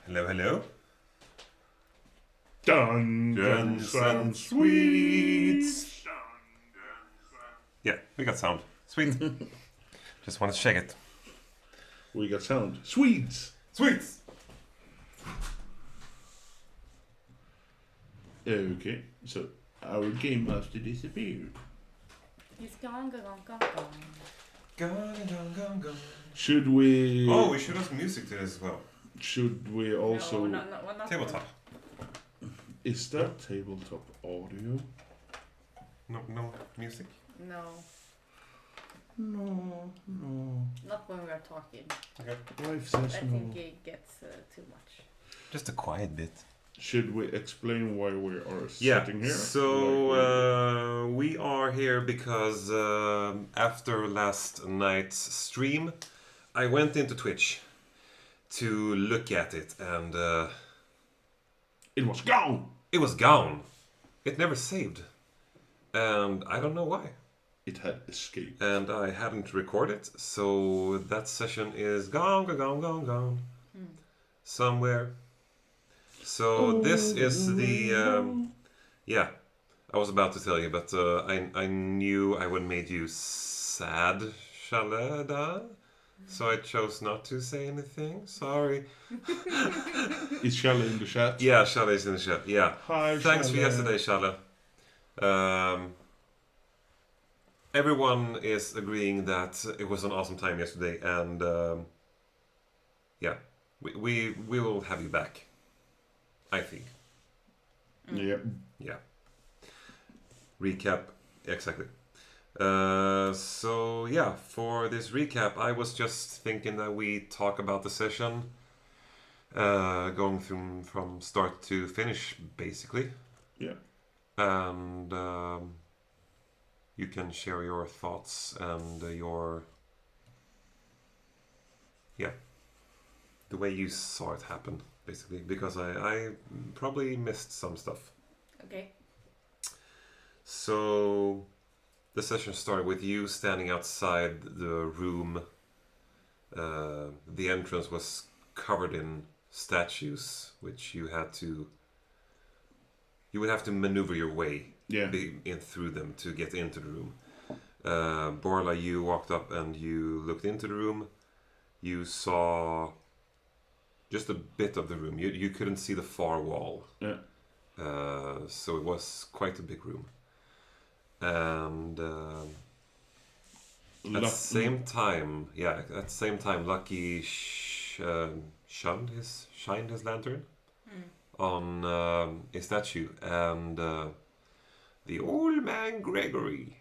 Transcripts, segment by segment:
Hello, hello. Dungeons and Swedes. Yeah, we got sound. Sweet. Just want to check it. We got sound. Swedes. Sweets! Okay, so our game master disappeared. He's gone. Gone. Should we? Oh, we should have some music to this as well. Should we also? No, not Tabletop. Is that tabletop audio? No music? No, No. not when we are talking. Okay. Life I says no. think it gets too much. Just a quiet bit. Should we explain why we are Yeah, sitting here? so we are here because after last night's stream, I went into Twitch to look at it, and It was gone. it was gone. It never saved, and I don't know why. It had escaped. And I hadn't recorded, so that session is gone, somewhere. So this is the yeah. I was about to tell you, but I knew I would make you sad, Shalada. So I chose not to say anything. Sorry. Is Shalla in the chat? Yeah, Shala is in the chat. Yeah. Hi, Thanks for Shalla. yesterday, Shala. Everyone is agreeing that it was an awesome time yesterday, and yeah, we will have you back. I think. Yeah. Yeah. Recap, exactly. So yeah, for this recap, I was just thinking that we talk about the session, going through from start to finish, basically. Yeah. And you can share your thoughts and the way you saw it happen, basically, because I probably missed some stuff. Okay. So the session started with you standing outside the room. The entrance was covered in statues, which you would have to maneuver your way Yeah. in through them to get into the room. Borla, you walked up and you looked into the room. You saw just a bit of the room. You couldn't see the far wall. Yeah. So it was quite a big room. And at the same time, Lucky shined his lantern on a statue, and the old man Greggory,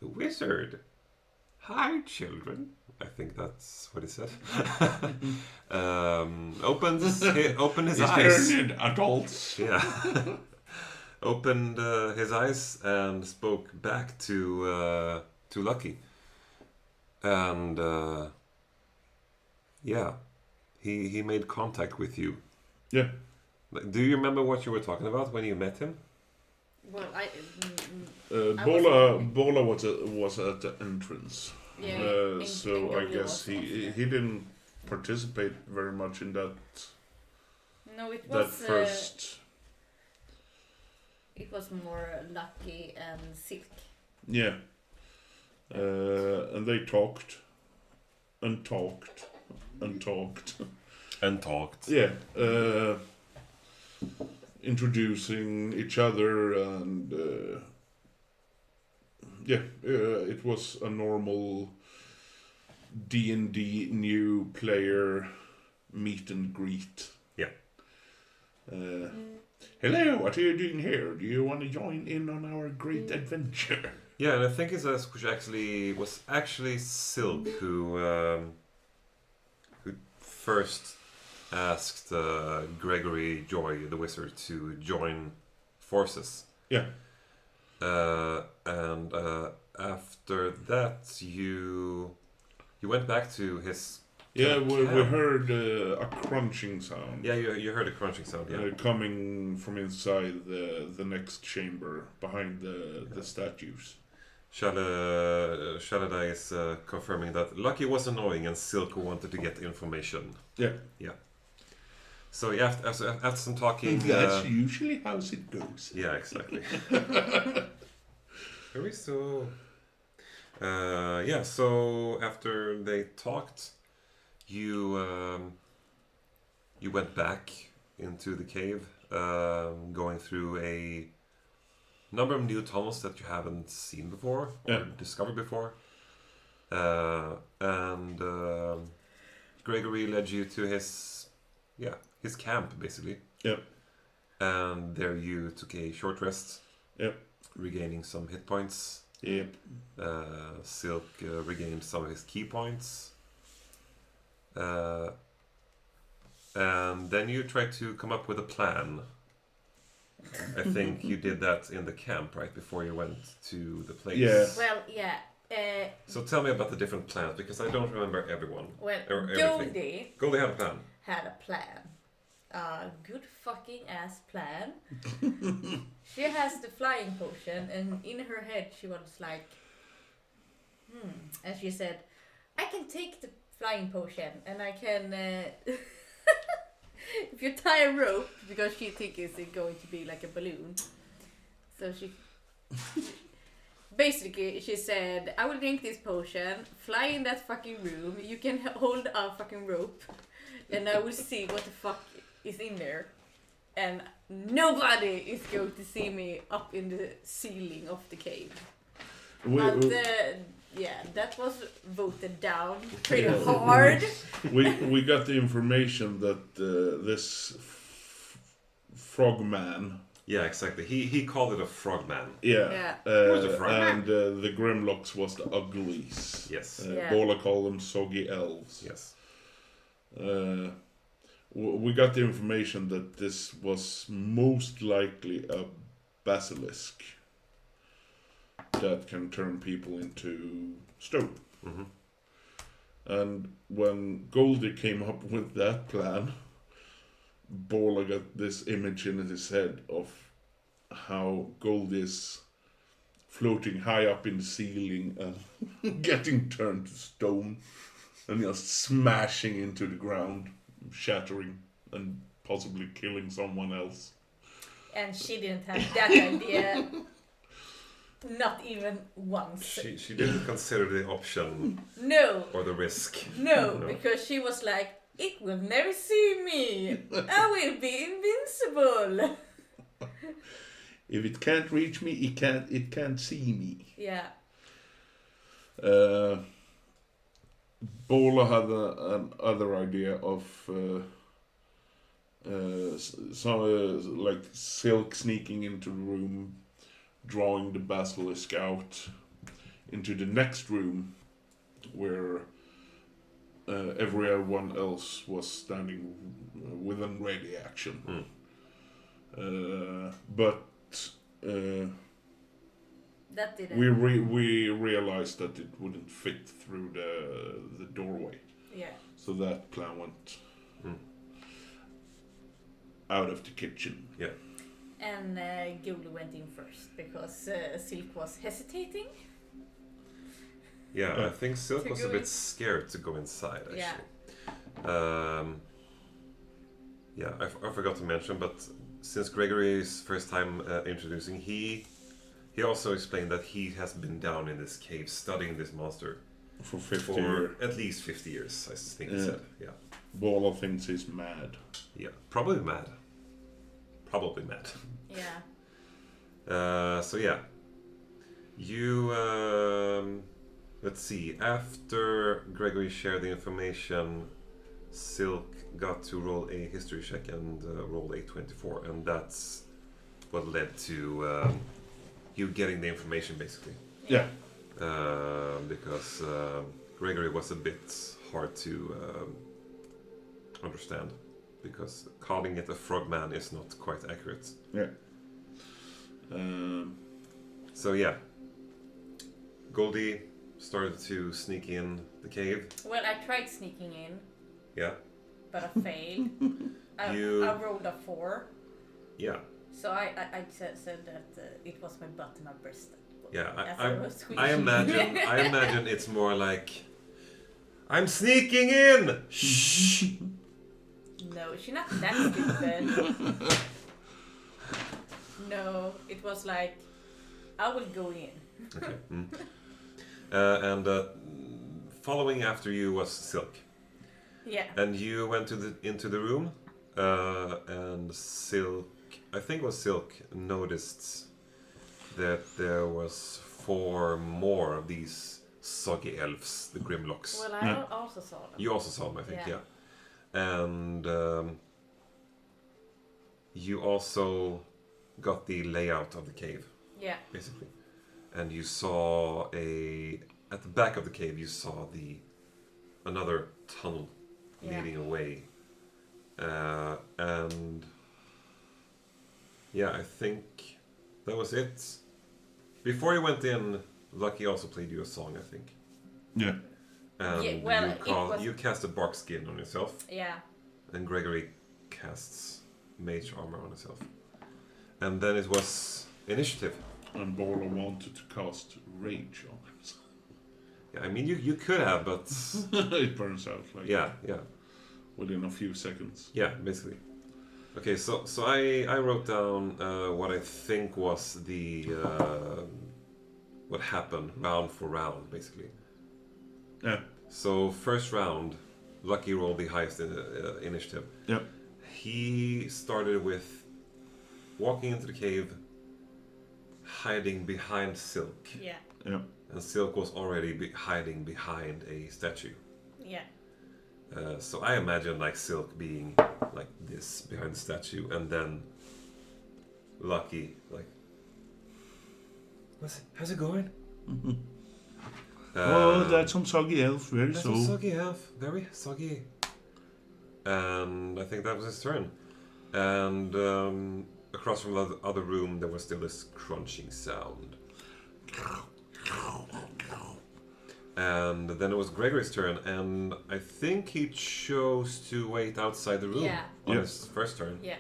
the wizard. Hi, children. I think that's what he said. Opened his eyes. They're adults. Yeah. Opened his eyes and spoke back to Lucky. And yeah, he made contact with you. Yeah. Do you remember what you were talking about when you met him? Well, Bola was at the entrance. Yeah. So I guess he didn't participate very much in that. No, it That was first. It was more Lucky and Silk. Yeah. And they talked. And talked. And talked. Yeah. Introducing each other, and it was a normal D&D new player meet and greet. Yeah. Hello, what are you doing here? Do you want to join in on our great adventure? Yeah, and I think it was actually Silk who first asked Greggory Joy, the wizard, to join forces. Yeah. And after that, you went back to his. Yeah, we camp. heard a crunching sound. Yeah, you heard a crunching sound. Yeah. Coming from inside the next chamber behind the statues. Shalada is confirming that Lucky was annoying and Silk wanted to get information. Yeah. Yeah. So yeah, after some talking, That's usually how it goes. yeah, exactly. Are we still? Yeah. So after they talked, you you went back into the cave, going through a number of new tunnels that you haven't seen before or Yeah. discovered before, and Gregory led you to his camp basically. Yep. And there you took a short rest. Yep. Regaining some hit points. Yep. Silk regained some of his key points. And then you tried to come up with a plan. I think you did that in the camp, right? Before you went to the place. Yeah. Well, yeah. So tell me about the different plans, because I don't remember everyone. Well, Or everything. Goldie Goldie had a plan. had a plan. A good fucking ass plan. She has the flying potion, and in her head she was like, and she said, I can take the flying potion, and I can, if you tie a rope, because she thinks it's going to be like a balloon. So she, basically, she said, I will drink this potion, fly in that fucking room, you can hold a fucking rope, and I will see what the fuck is in there, and nobody is going to see me up in the ceiling of the cave. But yeah, that was voted down pretty hard. we got the information that this frogman. Yeah, exactly. He called it a frogman. Yeah. Yeah. Was a frogman. And the Grimlocks was the uglies. Yes. Yeah. Bola called them soggy elves. Yes. We got the information that this was most likely a basilisk that can turn people into stone. Mm-hmm. And when Goldie came up with that plan, Bola got this image in his head of how Goldie is floating high up in the ceiling and getting turned to stone and just smashing into the ground, shattering and possibly killing someone else. And she didn't have that idea. Not even once. She didn't consider the option No. or the risk. No, No. because she was like, it will never see me. I will be invincible. If it can't reach me, it can't see me. Yeah. Bola had another idea of some like Silk sneaking into the room, drawing the basilisk out into the next room where everyone else was standing within ready action. But That didn't. we realized that it wouldn't fit through the doorway, Yeah. so that plan went out of the kitchen. Yeah. And Goldie went in first because Silk was hesitating. Yeah, I think Silk To was go a bit in. scared to go inside, actually. Yeah. Yeah, I forgot to mention, but since Gregory's first time introducing, he also explained that he has been down in this cave studying this monster For 50 for years. at least 50 years, I think he Yeah. said. Yeah. Bola thinks he's mad. Yeah. Probably mad. Probably mad. Yeah. So yeah. You, let's see, after Gregory shared the information, Silk got to roll a history check and roll a 24, and that's what led to you getting the information, basically. Yeah. Because Gregory was a bit hard to understand, because calling it a frogman is not quite accurate. Yeah. So yeah, Goldie started to sneak in the cave. Well, I tried sneaking in, Yeah, but I failed. I rolled a 4. yeah, So I said that it was my butt and my breast. yeah. As I was I squeezing. imagine it's more like, I'm sneaking in. Shh. No, she's not that stupid. No, it was like, I will go in. Okay. And following after you was Silk. Yeah. And you went into the room, and Silk, I think it was Silk, noticed that there was 4 more of these soggy elves, the Grimlocks. Well, I also saw them. You also saw them, I think, yeah. And you also got the layout of the cave, basically. And you saw at the back of the cave, you saw another tunnel leading away. And yeah, I think that was it. Before you went in, Lucky also played you a song, I think. Yeah. And you casted Bark Skin on yourself. Yeah. And Gregory casts Mage Armor on himself. And then it was initiative. And Bola wanted to cast Rage on himself. Yeah, I mean, you could have, but... It burns out, like... Yeah. Within a few seconds. Yeah, basically. Okay, so I wrote down what I think was what happened round for round, basically. Yeah. So first round, Lucky rolled the highest initiative. Yep. He started with walking into the cave, hiding behind Silk. Yeah. Yep. And Silk was already hiding behind a statue. Yeah. So I imagine like Silk being like this behind the statue, and then Lucky like, how's it going? Oh, that's some soggy elf, very That's so. a soggy elf, very soggy. And I think that was his turn. And across from the other room, there was still this crunching sound. And then it was Gregory's turn, and I think he chose to wait outside the room on his first turn. Yeah.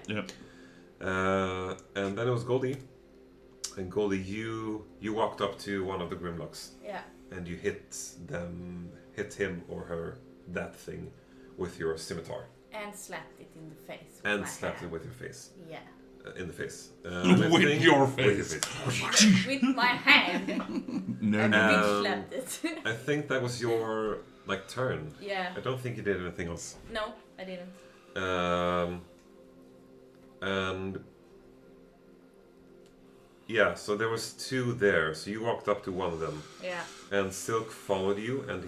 And then it was Goldie. And Goldie, you walked up to one of the Grimlocks. Yeah. And you hit him or her, that thing, with your scimitar. And slapped it in the face. And slapped it with your face. Yeah. In the face. With your face. With my hand. No, And no. the bitch slapped it. I think that was your turn. Yeah. I don't think you did anything else. No, I didn't. And yeah, so there was 2 there. So you walked up to one of them. Yeah. And Silk followed you, and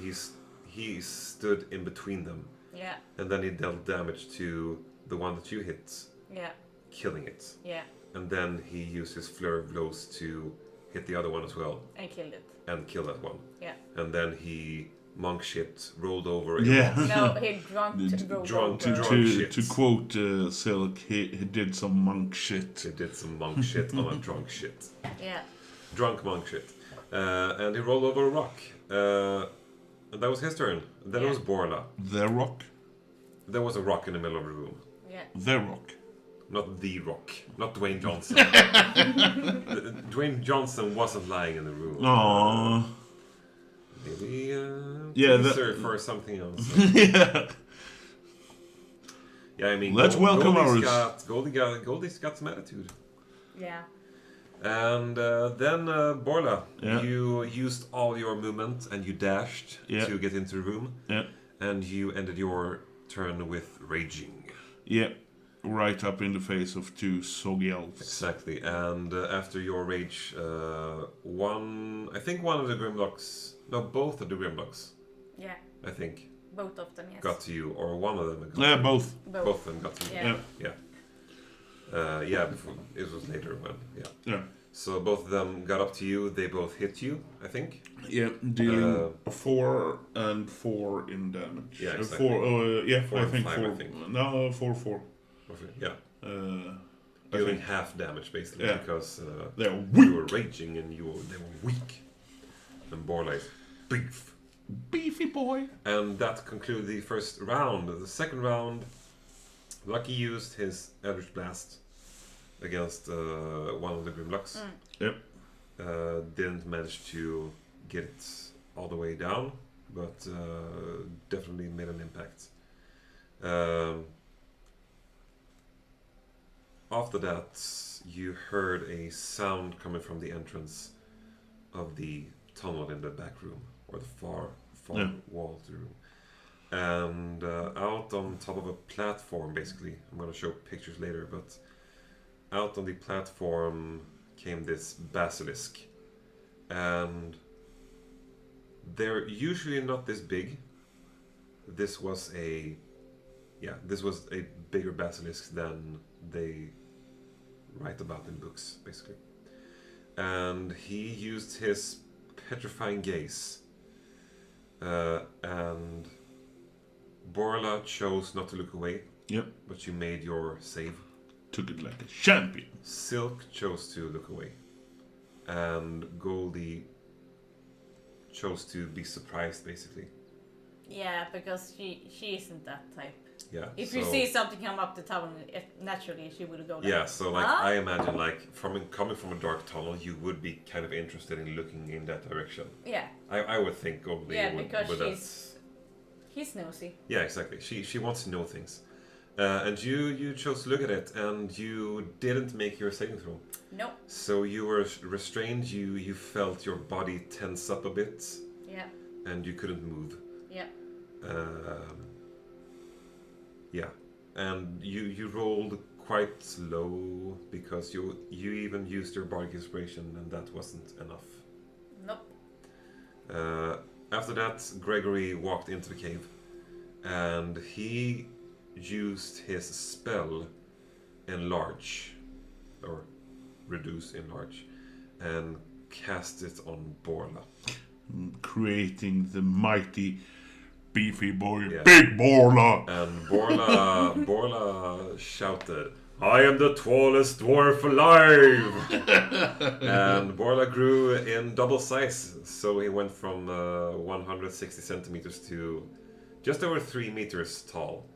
he stood in between them. Yeah. And then he dealt damage to the one that you hit, Yeah. killing it. Yeah. And then he used his flurry of blows to hit the other one as well. And killed it. And kill that one. Yeah. And then he monk shit rolled over. Yeah. No, he drunk To quote Silk, he did some monk shit. He did some monk shit on a drunk shit. Yeah. Drunk monk shit. And he rolled over a rock. And that was his turn. Then it was Borla. The Rock? There was a rock in the middle of the room. Yeah. The Rock. Not the rock. Not Dwayne Johnson. Dwayne Johnson wasn't lying in the room. Aww. Maybe Yeah, teaser for something else. Yeah. Yeah, I mean, Let's welcome Goldie's got some attitude. Yeah. And then Borla, Yeah. you used all your movement and you dashed Yeah. to get into the room. Yeah. And you ended your turn with raging. Yeah. Right up in the face of 2 soggy elves. Exactly. And after your rage, I think one of the Grimlocks, no, both of the Grimlocks, Yeah. I think, Both of them, yes. got to you, or one of them got Yeah, to you. both. Both of them got to you. Yeah. Yeah. Before, it was later when, Yeah. So both of them got up to you, they both hit you, I think. Yeah, dealing 4 and 4 in damage. Yeah, exactly. 4, yeah, 4 I and think 5, 4. I think. No, 4. Yeah. I Dealing think half damage, basically, Yeah. because they're you weak. were raging and they were weak. And Borla is beef. Beefy boy. And that concluded the first round. The second round, Lucky used his Eldritch Blast against one of the Grimlocks. Yep. Didn't manage to get it all the way down, but definitely made an impact. After that, you heard a sound coming from the entrance of the tunnel in the back room, or the far Yeah. wall of the room. And out on top of a platform, basically, I'm going to show pictures later, but out on the platform came this basilisk. And they're usually not this big. This was a bigger basilisk than they write about in books, basically. And he used his petrifying gaze. And Borla chose not to look away. Yep. But you made your save. Took it like a champion. Silk chose to look away. And Goldie chose to be surprised, basically. Yeah, because she isn't that type. Yeah. If you see something come up the tunnel, naturally she would go there. Yeah, so like I imagine like coming from a dark tunnel, you would be kind of interested in looking in that direction. Yeah. I would think Goldie yeah, would. because he's nosy. Yeah, exactly. She wants to know things. And you chose to look at it, and you didn't make your saving throw. Nope. So you were restrained. You felt your body tense up a bit. Yeah. And you couldn't move. Yeah. Yeah, and you rolled quite low because you even used your bardic inspiration, and that wasn't enough. Nope. After that, Gregory walked into the cave, and he used his spell enlarge, or reduce enlarge, and cast it on Borla. Creating the mighty beefy boy, Yeah. Big Borla! And Borla shouted, "I am the tallest dwarf alive!" And Borla grew in double size, so he went from 160 centimeters to just over 3 meters tall,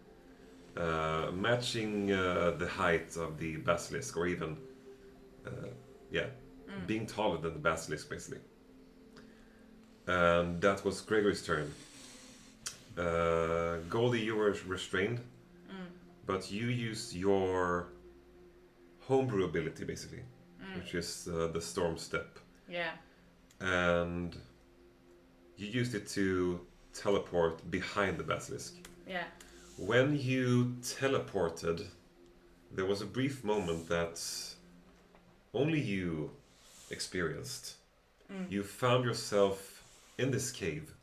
matching the height of the basilisk, or even, being taller than the basilisk, basically. And that was Gregory's turn. Goldie, you were restrained, but you used your homebrew ability, basically, which is the storm step. Yeah. And you used it to teleport behind the basilisk. Yeah. When you teleported, there was a brief moment that only you experienced. You found yourself in this cave.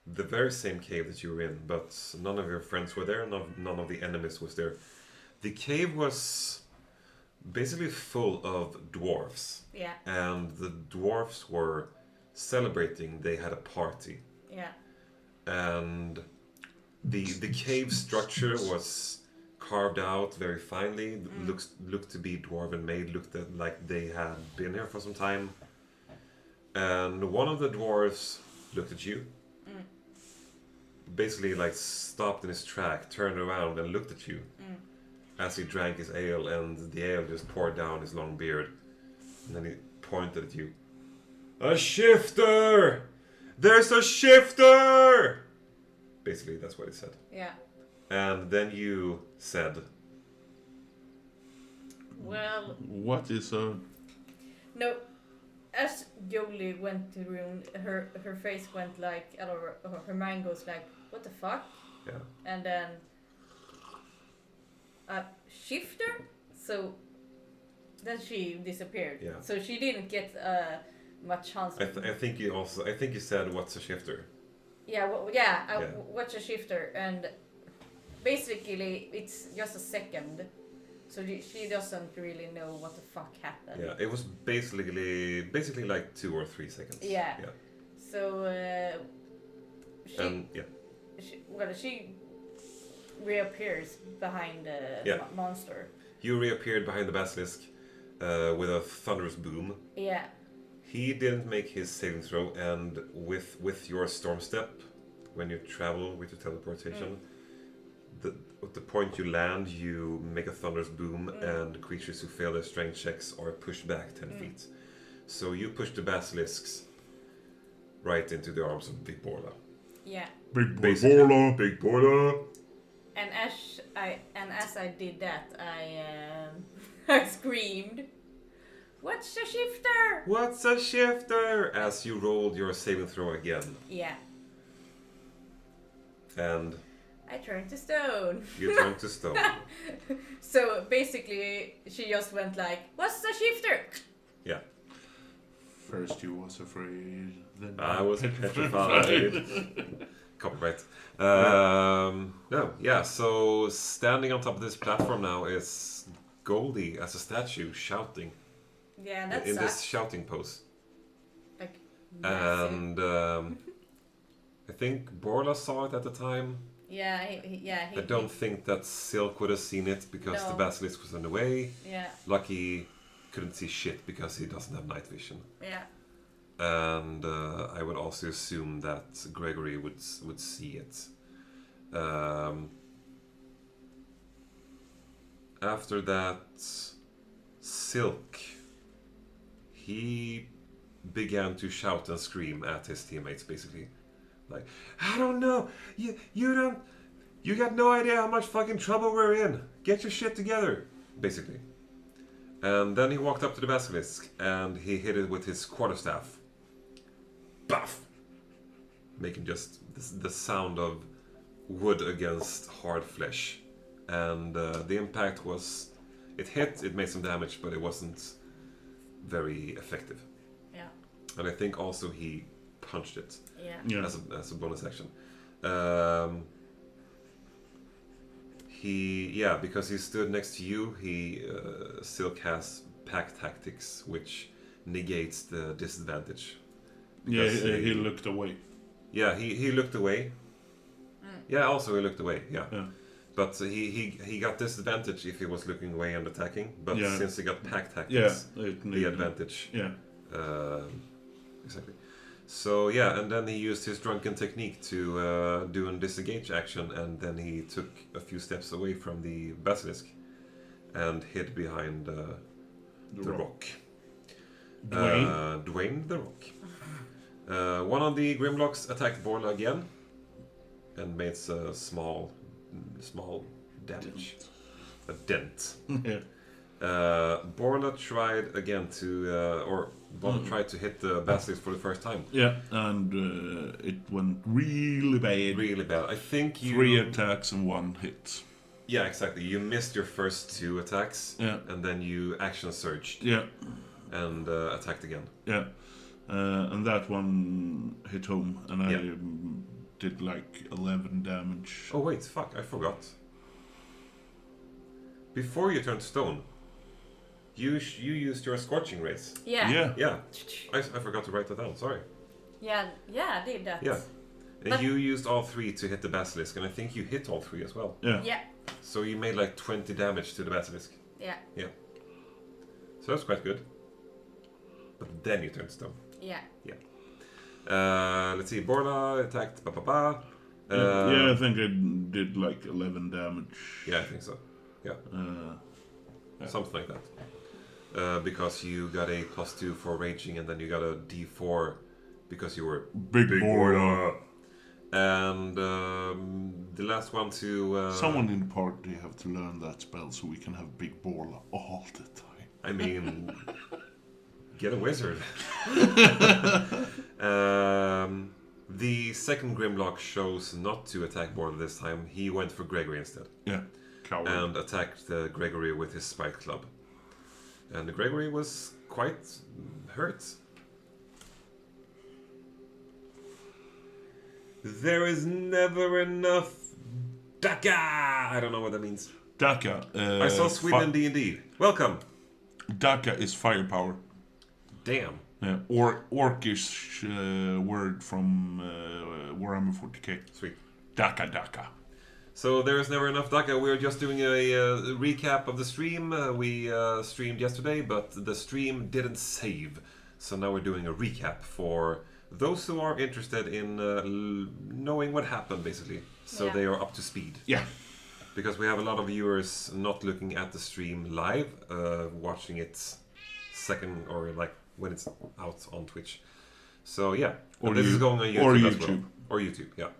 The very same cave that you were in, but none of your friends were there, none of the enemies was there. The cave was basically full of dwarfs. Yeah. And the dwarfs were celebrating, they had a party. Yeah. And the cave structure was carved out very finely, looked to be dwarven made, looked like they had been here for some time. And one of the dwarves looked at you. Basically like stopped in his track, turned around and looked at you as he drank his ale, and the ale just poured down his long beard. And then he pointed at you. "A shifter! There's a shifter!" Basically, that's what he said. Yeah. And then you said, Well, What is a... no. As Jolie went to the room, her face went like, I don't know, her mind goes like, what the fuck? yeah. And then a shifter? So then she disappeared. Yeah. So she didn't get much chance. I think you said, "What's a shifter?" Yeah, what's a shifter? And basically it's just a second. So she doesn't really know what the fuck happened. Yeah, it was basically like 2 or 3 seconds. Yeah. So she reappears behind the monster. You reappeared behind the basilisk with a thunderous boom. Yeah. He didn't make his saving throw, and with your storm step, when you travel with your teleportation, at the point you land, you make a thunderous boom, and creatures who fail their strength checks are pushed back 10 feet. So you push the basilisks right into the arms of Big Borla. Yeah. Big Borla! Big Borla! And as I did that, I screamed, "What's a shifter?" What's a shifter? As you rolled your saving throw again. Yeah. And I turned to stone. you turned to stone. So basically, she just went like, "What's a shifter?" Yeah. First you was afraid, then I was petrified. Copyright. No, yeah, so standing on top of this platform now is Goldie as a statue shouting. Yeah, that in sucks. this shouting pose. Like, massive. And I think Borla saw it at the time. Yeah, I don't think that Silk would have seen it because the No. basilisk was in the way. Yeah, Lucky couldn't see shit because he doesn't have night vision. yeah. And I would also assume that Greggory would see it. After that, Silk, he began to shout and scream at his teammates, basically. Like, I don't know, you got no idea how much fucking trouble we're in. Get your shit together, basically. And then he walked up to the basilisk and he hit it with his quarterstaff. Buff! Making just the sound of wood against hard flesh. And the impact was... It hit, it made some damage, but it wasn't very effective. Yeah. And I think also he punched it Yeah. as a bonus action. Because he stood next to you, he Silk has pack tactics, which negates the disadvantage. Yeah, Because he looked away. Yeah, he looked away. Yeah, also he looked away. Yeah, Yeah. but he got disadvantage if he was looking away and attacking. But Yeah. since he got pack Yeah, tactics, it the needed- advantage. Yeah. Exactly. So yeah, and then he used his drunken technique to do a disengage action, and then he took a few steps away from the basilisk and hid behind the rock. Dwayne the Rock. One of the Grimlocks attacked Borla again and made a small damage. A dent. Yeah. Borla tried again Borla tried to hit the basilisk for the first time. Yeah, and it went really bad. Really bad. I think you... 3 attacks and 1 hit. Yeah, exactly. You missed your first 2 attacks. Yeah. And then you action surged. Yeah. And attacked again. Yeah. And that one hit home, and I Yeah. did like 11 damage. Oh wait, fuck, I forgot. Before you turned stone, you used your scorching rays. Yeah. Yeah. Yeah, I forgot to write that down, sorry. Yeah, I did that. Yeah. And But- you used all 3 to hit the basilisk, and I think you hit all 3 as well. Yeah. Yeah. So you made like 20 damage to the basilisk. Yeah. So that's quite good. But then you turned stone. Yeah. Let's see, Borla attacked Yeah, I think I did like 11 damage. Yeah, I think so. Yeah. Something like that. Because you got a +2 for raging, and then you got a D4 because you were Big Borla. And the last one to... Someone in the party have to learn that spell so we can have Big Borla all the time. I mean... get a wizard. The second Grimlock chose not to attack Borla this time. He went for Greggory instead. Yeah, coward. And attacked Greggory with his spike club. And Greggory was quite hurt. There is never enough Daka! I don't know what that means. Daka. I saw Sweden in D&D. Welcome! Daka is firepower. Damn. Yeah, or orcish word from Warhammer 40k. Sweet. Daka. So there is never enough Daka. We're just doing a recap of the stream. We streamed yesterday, but the stream didn't save. So now we're doing a recap for those who are interested in knowing what happened, basically. So Yeah. they are up to speed. Yeah. Because we have a lot of viewers not looking at the stream live, watching it second or like when it's out on Twitch. So yeah, Or this is going on YouTube, or as well. YouTube. Or YouTube, yeah.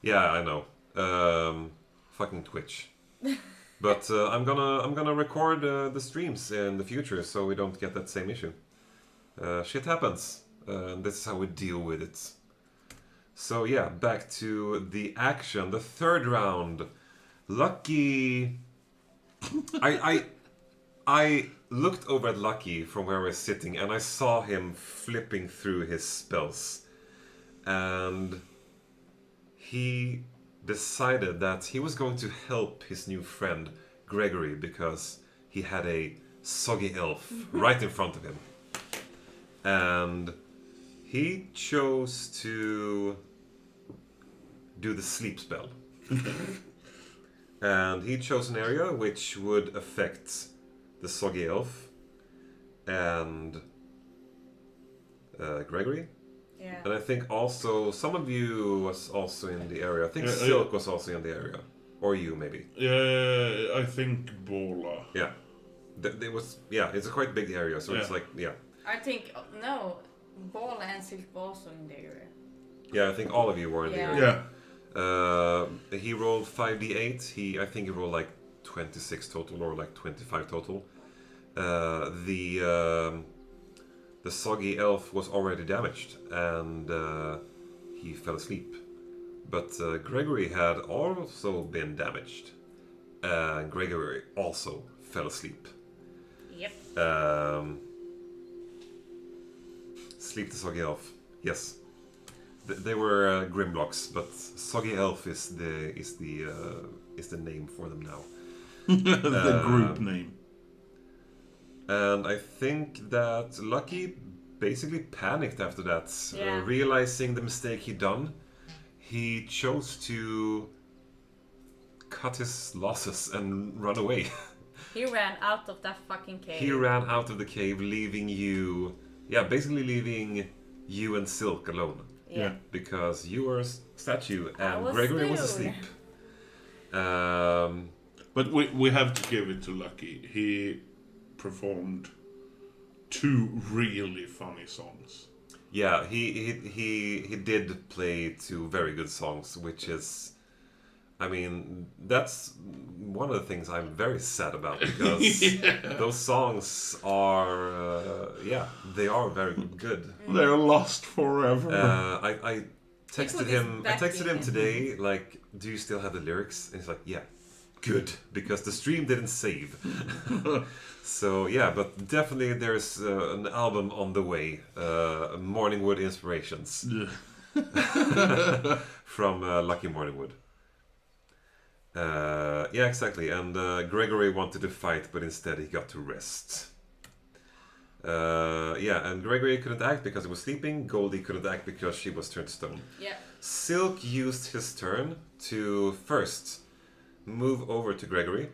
Yeah, I know. fucking Twitch. But I'm gonna record the streams in the future so we don't get that same issue. Shit happens. This is how we deal with it. So yeah, back to the action. The third round. Lucky. I looked over at Lucky from where I was sitting, and I saw him flipping through his spells, and he decided that he was going to help his new friend Greggory because he had a soggy elf right in front of him, and he chose to do the sleep spell. And he chose an area which would affect the soggy elf and Greggory. Yeah. And I think also some of you was also in the area. I think Silk was also in the area. Or you, maybe. Yeah, I think Bola. Yeah. There was, yeah, it's a quite big area, so it's like, yeah. I think, no, Ball and Silk were also in the area. Yeah, I think all of you were in the area. Yeah. He rolled 5d8. I think he rolled like 26 total or like 25 total. The soggy elf was already damaged and he fell asleep. But Greggory had also been damaged. And Greggory also fell asleep. Yep. Sleep the soggy elf. Yes. They were Grimblocks, but Soggy Elf is the name for them now. The group name. And I think that Lucky basically panicked after that, Yeah. realizing the mistake he'd done. He chose to cut his losses and run away. He ran out of that fucking cave. He ran out of the cave, leaving you, basically leaving you and Silk alone. Yeah. Because you were a statue and was Greggory was stone. asleep. But we have to give it to Lucky. He performed 2 really funny songs. Yeah, he did play 2 very good songs, which is, I mean, that's one of the things I'm very sad about because those songs are, they are very good. They're lost forever. I texted him today, like, do you still have the lyrics? And he's like, yeah, good, because the stream didn't save. So yeah, but definitely there's an album on the way, Morningwood Inspirations from Lucky Morningwood. Yeah, exactly. And Greggory wanted to fight, but instead he got to rest. And Greggory couldn't act because he was sleeping. Goldie couldn't act because she was turned stone. Yeah. Silk used his turn to first move over to Greggory,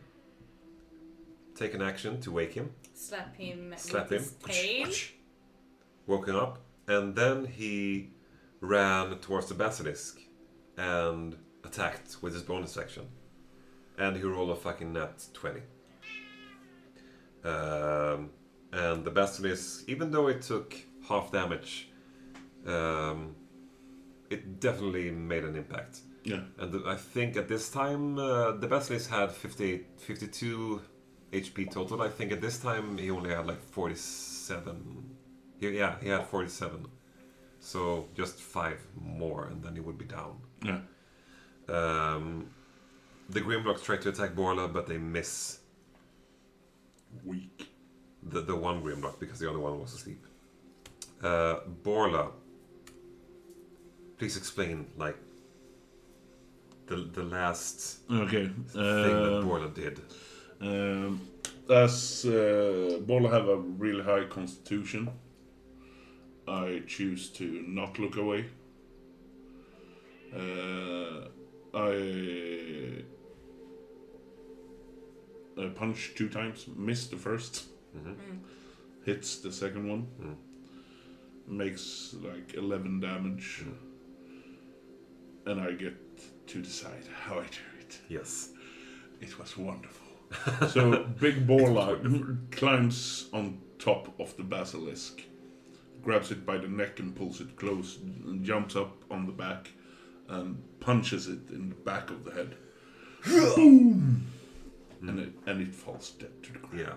take an action to wake him, Slap him Slap with him. his tail. woke him up, and then he ran towards the basilisk and attacked with his bonus action. And he rolled a fucking nat 20. And the basilisk, even though it took half damage, it definitely made an impact. Yeah. And I think at this time, the basilisk had 52 HP total. I think at this time he only had like 47. He had 47. So just 5 more, and then he would be down. Yeah. The Grimblocks try to attack Borla, but they miss Weak. the one Grimlock because the other one was asleep. Borla, please explain like the last Okay. thing that Borla did. As Bola have a really high constitution, I choose to not look away. I punch 2 times, missed the first, hits the second one, makes like 11 damage, and I get to decide how I do it. Yes. It was wonderful. So Big Bola climbs on top of the basilisk, grabs it by the neck and pulls it close, and jumps up on the back and punches it in the back of the head. boom, and it falls dead to the ground. Yeah.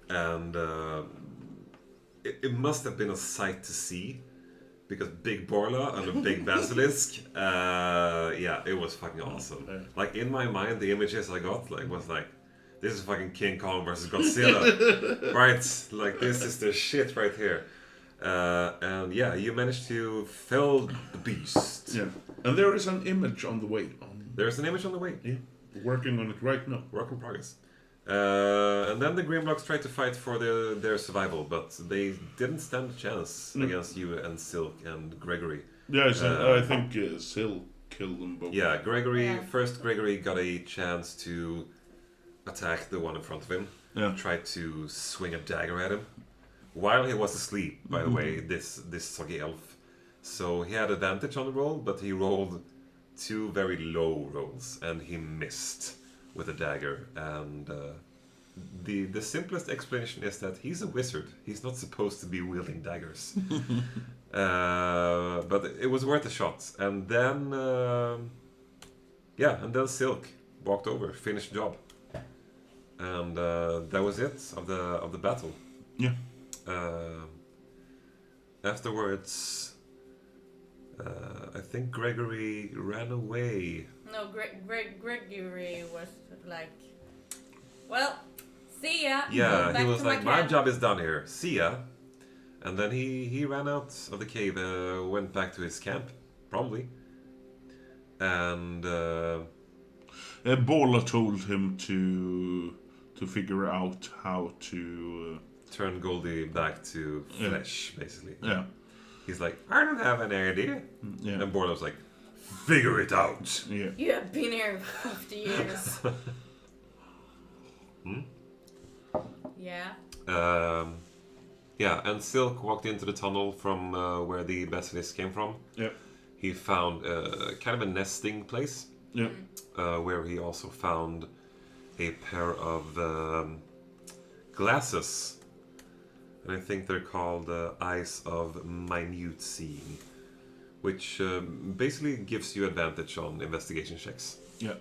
And it must have been a sight to see, because big Borla and a big basilisk, yeah, it was fucking awesome. Yeah. Like, in my mind, the images I got was like, this is fucking King Kong versus Godzilla. Right? Like, this is the shit right here. And yeah, you managed to fell the beast. Yeah, and there is an image on the way. There's an image on the way. Yeah, working on it right now. Work in progress. And then the Grimlocks tried to fight for their survival, but they didn't stand a chance against you and Silk and Gregory. Yeah, I think Sil killed them both. Yeah, Gregory. Yeah. First, Gregory got a chance to attack the one in front of him. Yeah. Tried to swing a dagger at him while he was asleep. By the way, this soggy elf. So he had advantage on the roll, but he rolled 2 very low rolls, and he missed with a dagger. And the simplest explanation is that he's a wizard. He's not supposed to be wielding daggers. But it was worth a shot. And then, and then Silk walked over, finished the job, and that was it of the battle. Yeah. Afterwards, I think Gregory ran away. No, Gregory was like, well, see ya. Yeah, Back he was to like, my my camp." job is done here. See ya. And then he ran out of the cave, went back to his camp, probably. And Bola told him to figure out how to turn Goldie back to flesh, basically. yeah. He's like, I don't have any idea. Yeah. And Borla was like, figure it out. Yeah. You have been here 50 years. Yeah. Yeah, and Silk walked into the tunnel from where the basilisk came from. Yeah. He found kind of a nesting place, Yeah. where he also found a pair of glasses. And I think they're called Eyes of Minute Seeing, which basically gives you advantage on investigation checks. Yeah.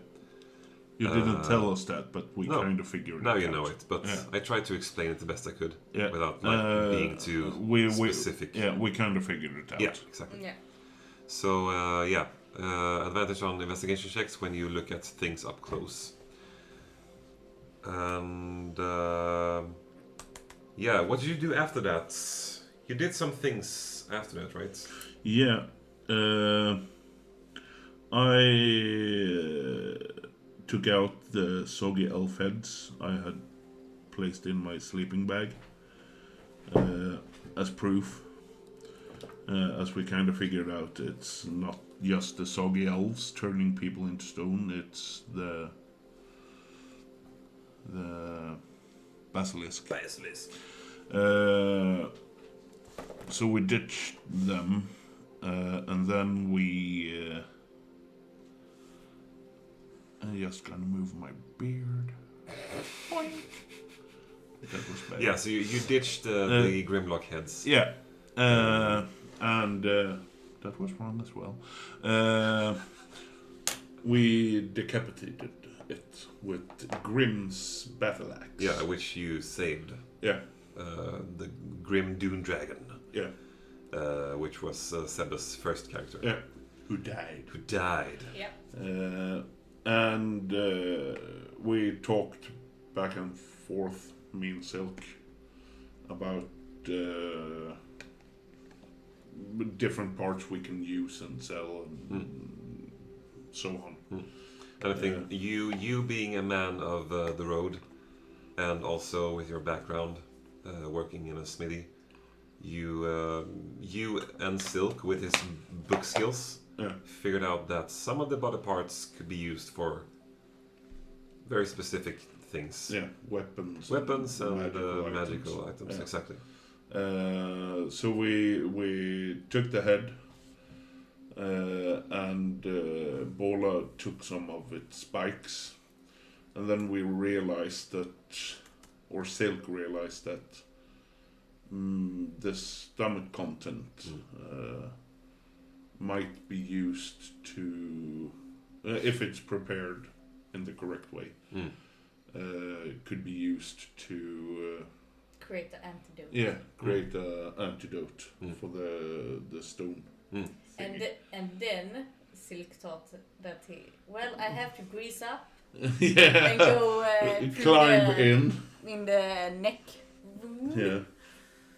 You didn't tell us that, but we no. kind of figured it Now out. you know it, but I tried to explain it the best I could Yeah. without being too specific. Yeah, we kind of figured it out. Yeah, exactly. Yeah. So, advantage on investigation checks when you look at things up close. And, what did you do after that? You did some things after that, right? Yeah. I took out the soggy elf heads I had placed in my sleeping bag as proof. As we kind of figured out, it's not just the soggy elves turning people into stone, it's the basilisk. So we ditched them, and then we... I'm just gonna move my beard. Boing. That was bad. Yeah, so you ditched the Grimlock heads. Yeah. And that was wrong as well. We decapitated it with Grim's battle axe. Yeah, which you saved. Yeah. The Grim Dune Dragon. Yeah. Which was Seba's first character. Yeah. Who died. Who died. Yep. And we talked back and forth, me and Silk, about different parts we can use and sell and so on. And I think you being a man of the road, and also with your background working in a smithy, you and Silk with his book skills figured out that some of the body parts could be used for very specific things. Yeah, weapons and magical items. Yeah. Exactly. So we took the head, and Bola took some of its spikes, and then we realized that, or Silk realized that, the stomach content might be used to, if it's prepared in the correct way, Mm. could be used to Create the antidote. create an antidote Mm. for the stone. Mm. And then Silk thought that I have to grease up Yeah, and go climb in. the neck wound. Yeah,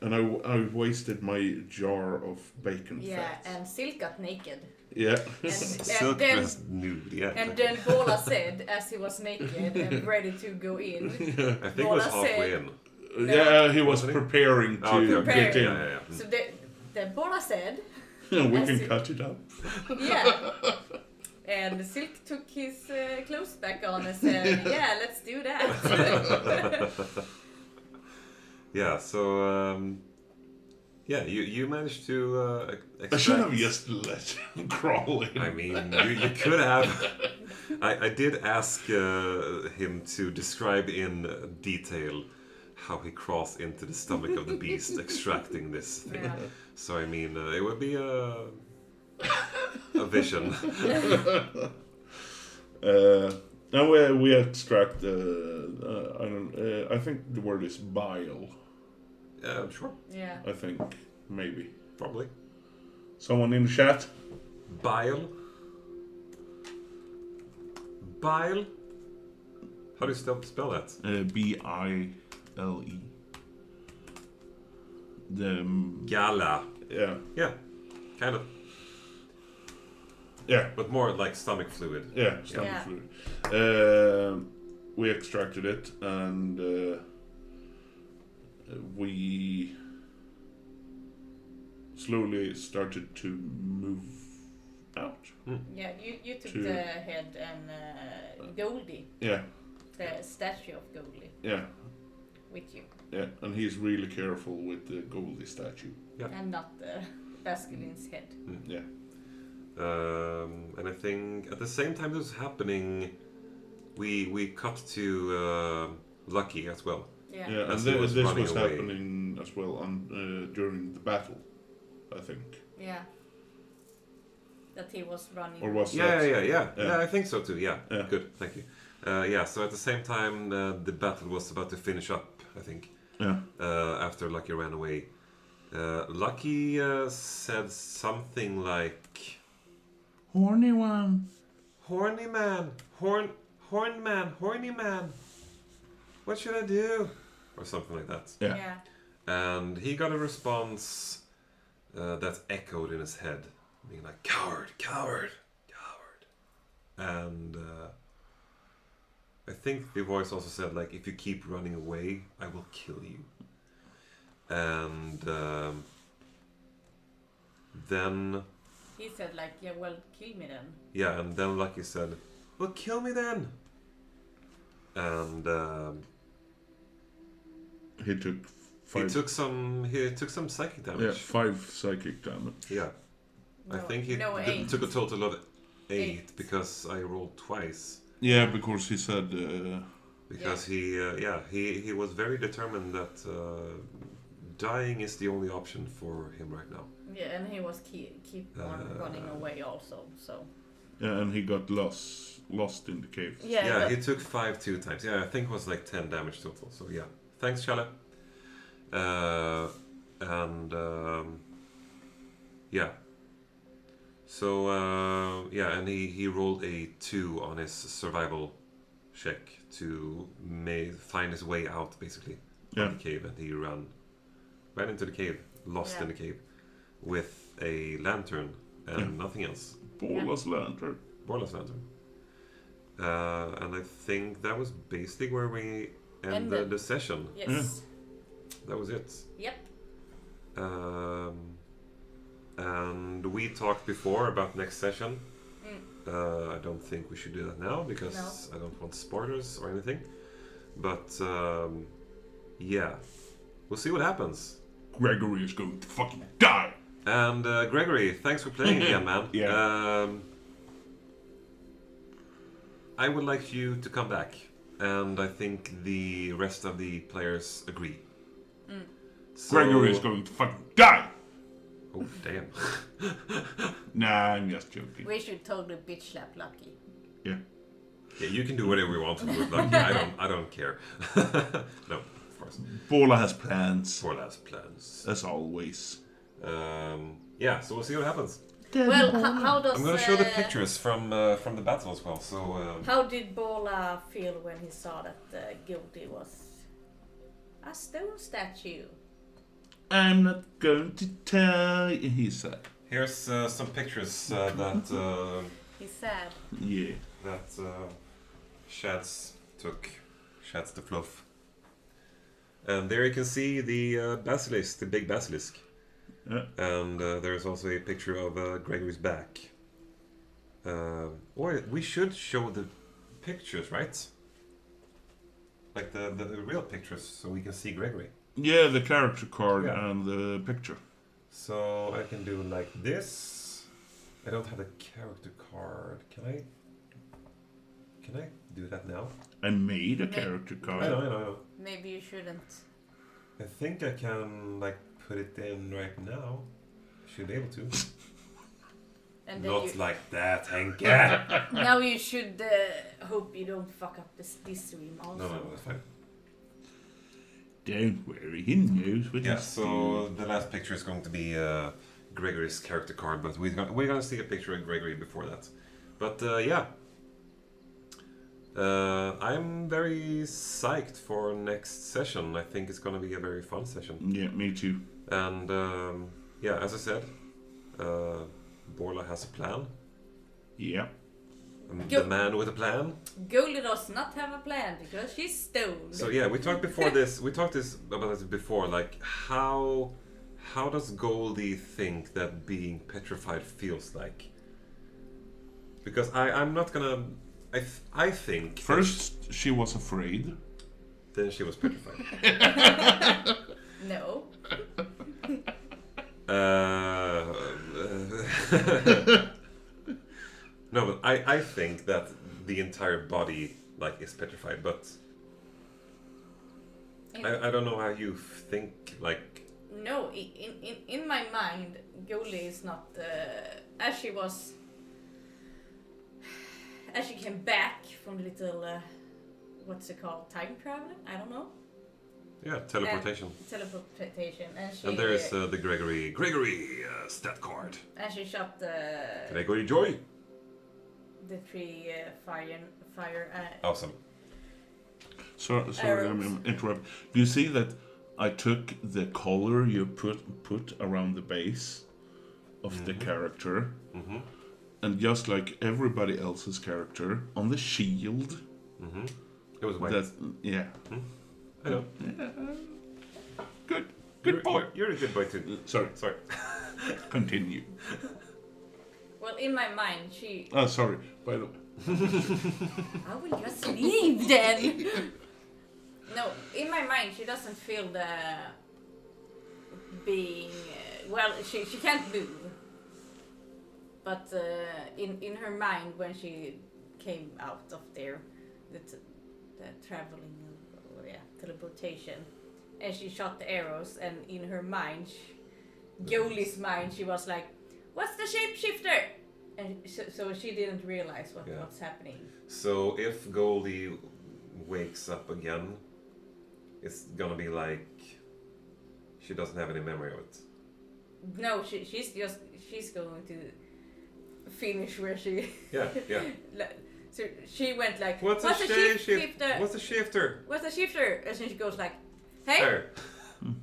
and I wasted my jar of bacon Yeah, fat. and Silk got naked. Yeah. And Silk then, was nude, yeah. and then Bola said, as he was naked and ready to go in, I think it was Bola halfway said- in. Yeah, he was Wasn't he? preparing to Oh, okay. get in. Yeah. so then Bola said, We As can it- cut it up. yeah. And Silk took his clothes back on and said, yeah, let's do that. Yeah, so you managed to extract. I should have just let him crawl in. I mean, you could have. I did ask him to describe in detail how he crawls into the stomach of the beast, extracting this thing. Yeah. So I mean, it would be a vision. Now we extract. I think the word is bile. Sure, Yeah. I think maybe. probably Someone in the chat. bile. Bile. How do you spell that? Bile. Gala. Yeah. Yeah, kind of, Yeah. but more like stomach fluid. Yeah. Stomach Yeah. fluid. We extracted it and we slowly started to move out. Yeah, you took To- the head and Goldie, Yeah. the statue of Goldie, Yeah. with you. Yeah. And he's really careful with the Goldie statue. Yeah. And not Basculin's head. Yeah. And I think at the same time this was happening, we cut to Lucky as well. Yeah. Yeah, and As he was this running was away. happening as well during the battle, I think. Yeah. That he was running. Or was Yeah, that? yeah, I think so too. Yeah, Yeah. good, thank you. So at the same time, the battle was about to finish up, I think. Yeah. After Lucky ran away, Lucky said something like, Horny one. "Horny man, horn man, horny man. What should I do?" Or something like that. Yeah. Yeah. And he got a response that echoed in his head, being like, "Coward, coward, coward." And I think the voice also said, like, "If you keep running away, I will kill you." And then, He said like, yeah, well, kill me then. yeah, and then Lucky said, "Well, kill me then." And He took he 5. took some psychic Yeah, damage. 5 psychic damage. Yeah. I think he no, 8. took a total of 8 8. because I rolled twice. Yeah, because he said. Because he was very determined that dying is the only option for him right now. Yeah, and he was keep on running away also. So Yeah, and he got lost in the cave. yeah, Yeah, but- he took 5 2 times. Yeah, I think it was like 10 damage total. So yeah, thanks, Challe. And yeah. So and he rolled a 2 on his survival check to find his way out, basically, Yeah. of the cave, and he ran into the cave, lost in the cave, with a lantern and nothing else. Bolas lantern. Borla's lantern. And I think that was basically where we ended the session. yes, That was it. yep, And we talked before about next session. I don't think we should do that now because I don't want spoilers or anything. But yeah, we'll see what happens. Greggory is going to fucking die. And Gregory, thanks for playing again, man. Yeah. I would like you to come back, and I think the rest of the players agree. So, Greggory is going to fucking die. Oh damn! Nah, I'm just joking. we should totally bitch slap Lucky. Yeah. Yeah, you can do whatever you want to do. Like, I don't care. No, of course. Paula has plans, Poor lad's plans. as always. Yeah, so we'll see what happens. Well, how does... I'm gonna show the pictures from the battle as well. So How did Bola feel when he saw that Goldie was a stone statue? I'm not going to tell you, he said. here's some pictures that He's sad. Yeah. Shads took. Shads the fluff. And there you can see the basilisk, the big basilisk. Yeah. And there's also a picture of Gregory's back. Or we should show the pictures, right? Like the real pictures, so we can see Gregory. Yeah, the character card Yeah. and the picture. So I can do like this. I don't have a character card. Can I do that now? I made a character card. I know. Maybe you shouldn't. I think I can like put it in right now. Should be able to. And then Not like that, Henke. now you should hope you don't fuck up this stream also. No, that's fine. Don't worry, he knows what Yeah, he's so doing. the last picture is going to be Gregory's character card, but we're gonna see a picture of Gregory before that. But yeah, I'm very psyched for next session. I think it's gonna be a very fun session. Yeah, me too. And yeah, as I said, Borla has a plan. Yeah. Go- The man with a plan. Goldie does not have a plan because she's stoned. So yeah, we talked before this. We talked about this before. Like how does Goldie think that being petrified feels like? Because I'm not gonna. I think First, she was afraid. then she was petrified. No. No, but I think that the entire body like is petrified, but I don't know how you think like. No, in my mind, Goldie is not as she came back from the little what's it called, time traveling? I don't know. Yeah, teleportation. Teleportation, and she And there's the Greggory stat card. and she shot the Greggory Joy. three fire. Awesome. Sorry, Arrows. I'm interrupt. Do you see that I took the color you put around the base of the character, Mm-hmm. and just like everybody else's character on the shield, Mm-hmm. It was white. that yeah, I know. good You're, boy. You're a good boy too. Sorry, Sorry. continue. Well, in my mind, she. Oh, sorry. By the way, I will just leave then. No, in my mind, she doesn't feel the being. Well, she can't move. But in her mind, when she came out of there, the traveling, teleportation, and she shot the arrows, and in her mind, Goldie's mind, she was like, "What's the shapeshifter?" And so she didn't realize what's happening. So if Goldie wakes up again, it's gonna be like she doesn't have any memory of it. No, she's going to finish where she. Yeah. So she went like, What's a shifter? What's a shifter? What's a shifter? And then she goes like, hey, There.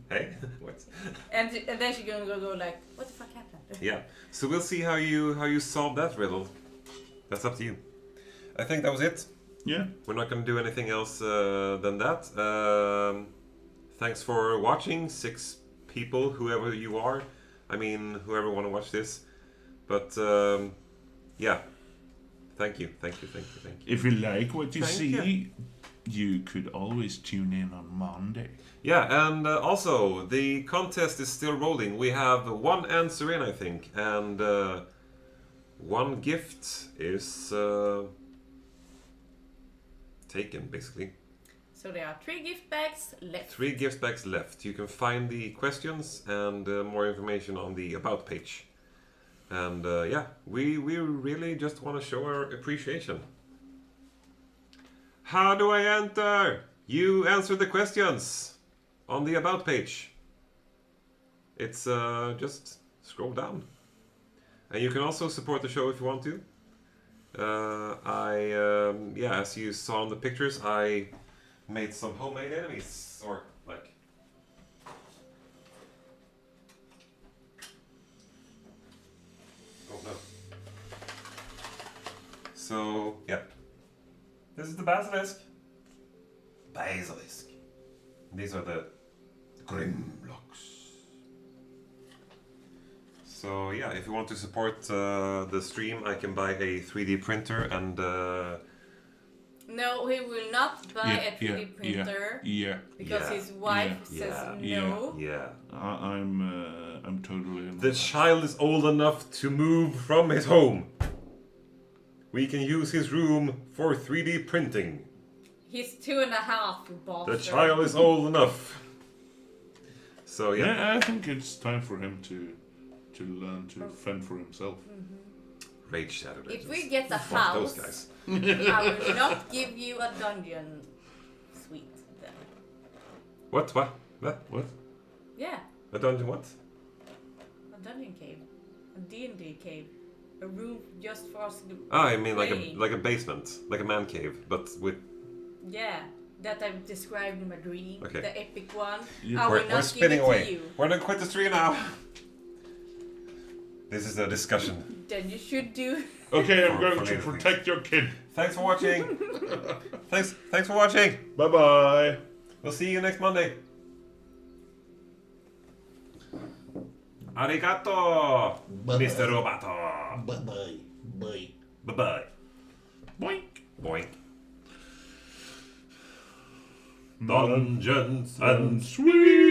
Hey. What? and then she's gonna go like, what the fuck happened? Yeah. So we'll see how you solve that riddle. That's up to you. I think that was it. yeah. We're not going to do anything else than that. Thanks for watching, 6 people, whoever you are. I mean, whoever want to watch this. But yeah, thank you. If you like what you Thank see, you could always tune in on Monday. Yeah, and also the contest is still rolling. We have 1 answer in, I think, and 1 gift is taken, basically. So there are 3 gift bags left. 3 gift bags left. You can find the questions and more information on the About page. And yeah, we really just want to show our appreciation. How do I enter? You answer the questions on the About page. It's just scroll down. And you can also support the show if you want to. As you saw in the pictures, I made some homemade enemies. Or, like... Oh, no. So, yeah. This is the basilisk. Basilisk. These are the Grimlocks. So yeah, if you want to support the stream, I can buy a 3D printer and... No, he will not buy a 3D printer. Because his wife says no. Yeah. I'm totally in. The child is old enough to move from his home. We can use his room for 3D printing. He's 2.5, you bastard. The child is old enough. So yeah. Yeah, I think it's time for him to learn to fend for himself. Rage Shadow Legends. If we get a Fuck house, those guys. I will not give you a dungeon suite then. What? Yeah, A dungeon what? a dungeon cave. A D&D cave. A room just for us to I mean play. like a basement. Like a man cave, but with... Yeah, that I've described in my dream. Okay. The epic one. You- I will We're not spinning give it away. to you. We're gonna quit the stream now. This is a discussion. Then you should do... Okay, I'm For going to later protect your kid. Thanks for watching. Thanks for watching. Bye bye. We'll see you next Monday. Arigato, Mr. Roboto. Bye-bye. Bye. Bye-bye. Boink. Boink. Dungeons Dungeons and and Swedes.